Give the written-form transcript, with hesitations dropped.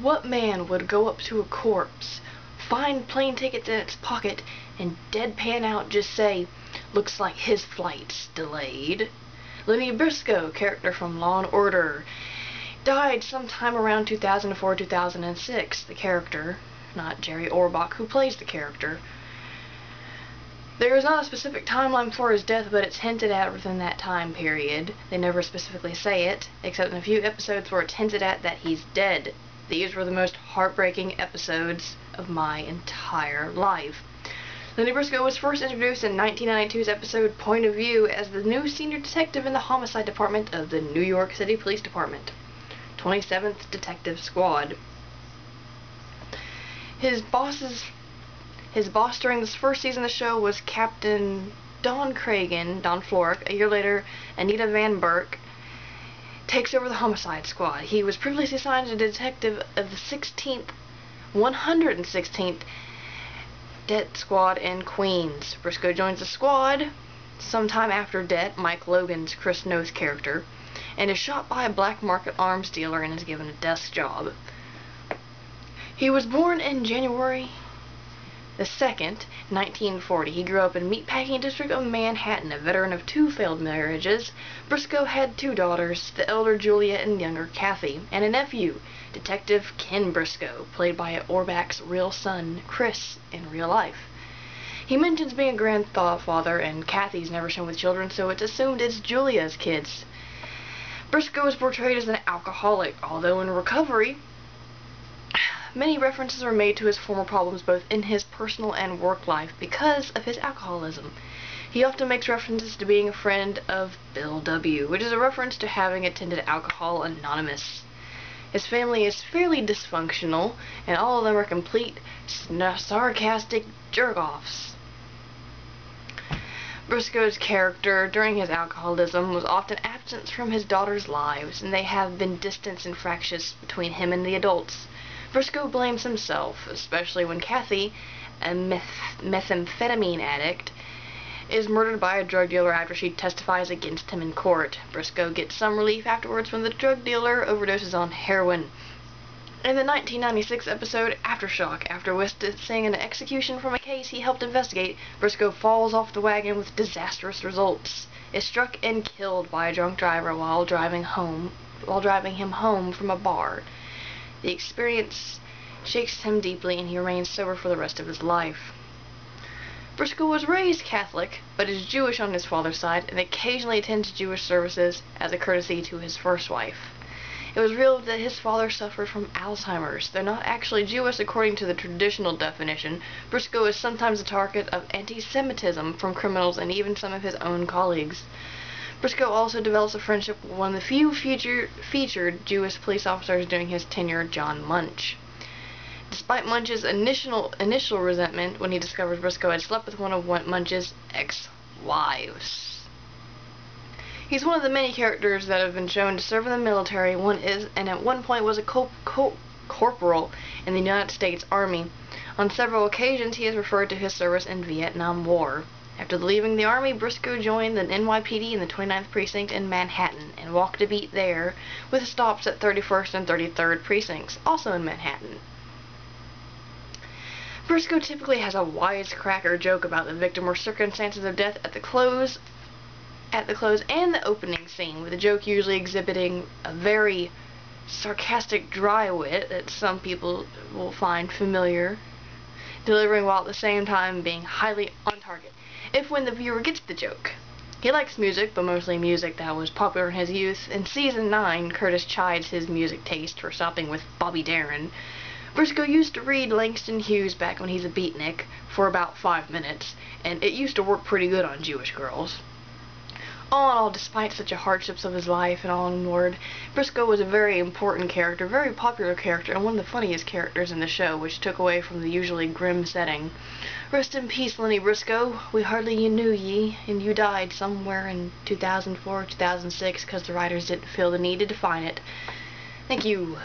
What man would go up to a corpse, find plane tickets in its pocket, and deadpan out just say, "Looks like his flight's delayed"? Lennie Briscoe, character from Law and Order, died sometime around 2004-2006. The character, not Jerry Orbach, who plays the character. There is not a specific timeline for his death, but it's hinted at within that time period. They never specifically say it, except in a few episodes where it's hinted at that he's dead. These were the most heartbreaking episodes of my entire life. Lennie Briscoe was first introduced in 1992's episode Point of View as the new senior detective in the homicide department of the New York City Police Department, 27th Detective Squad. His boss during this first season of the show was Captain Don Florek. A year later, Anita Van Burke takes over the homicide squad. He was previously assigned as a detective of the 116th Det Squad in Queens. Briscoe joins the squad sometime after Det, Mike Logan's Chris Noth's character, and is shot by a black market arms dealer and is given a desk job. He was born in January the 2nd, 1940. He grew up in meatpacking district of Manhattan, a veteran of 2 failed marriages. Briscoe had 2 daughters, the elder Julia and younger Kathy, and a nephew, Detective Ken Briscoe, played by Orbach's real son, Chris, in real life. He mentions being a grandfather, and Kathy's never shown with children, so it's assumed it's Julia's kids. Briscoe is portrayed as an alcoholic, although in recovery. Many references are made to his former problems both in his personal and work life because of his alcoholism. He often makes references to being a friend of Bill W., which is a reference to having attended Alcohol Anonymous. His family is fairly dysfunctional, and all of them are complete sarcastic jerk-offs. Briscoe's character, during his alcoholism, was often absent from his daughters' lives, and they have been distant and fractious between him and the adults. Briscoe blames himself, especially when Kathy, a methamphetamine addict, is murdered by a drug dealer after she testifies against him in court. Briscoe gets some relief afterwards when the drug dealer overdoses on heroin. In the 1996 episode Aftershock, after witnessing an execution from a case he helped investigate, Briscoe falls off the wagon with disastrous results. Is struck and killed by a drunk driver while driving him home from a bar. The experience shakes him deeply, and he remains sober for the rest of his life. Briscoe was raised Catholic, but is Jewish on his father's side, and occasionally attends Jewish services as a courtesy to his first wife. It was revealed that his father suffered from Alzheimer's. Though not actually Jewish according to the traditional definition, Briscoe is sometimes a target of anti-Semitism from criminals and even some of his own colleagues. Briscoe also develops a friendship with one of the few featured Jewish police officers during his tenure, John Munch. Despite Munch's initial resentment when he discovered Briscoe had slept with one of Munch's ex-wives. He's one of the many characters that have been shown to serve in the military, and at one point was a corporal in the United States Army. On several occasions he has referred to his service in Vietnam War. After leaving the Army, Briscoe joined the NYPD in the 29th Precinct in Manhattan and walked a beat there, with stops at 31st and 33rd Precincts, also in Manhattan. Briscoe typically has a wisecracker joke about the victim or circumstances of death at the close and the opening scene, with the joke usually exhibiting a very sarcastic dry wit that some people will find familiar, delivering while at the same time being highly on target if when the viewer gets the joke. He likes music, but mostly music that was popular in his youth. In Season 9, Curtis chides his music taste for stopping with Bobby Darin. Briscoe used to read Langston Hughes back when he's a beatnik for about 5 minutes, and it used to work pretty good on Jewish girls. All in all, despite such a hardships of his life and all onward, Briscoe was a very important character, very popular character, and one of the funniest characters in the show, which took away from the usually grim setting. Rest in peace, Lennie Briscoe. We hardly knew ye, and you died somewhere in 2004, 2006, because the writers didn't feel the need to define it. Thank you.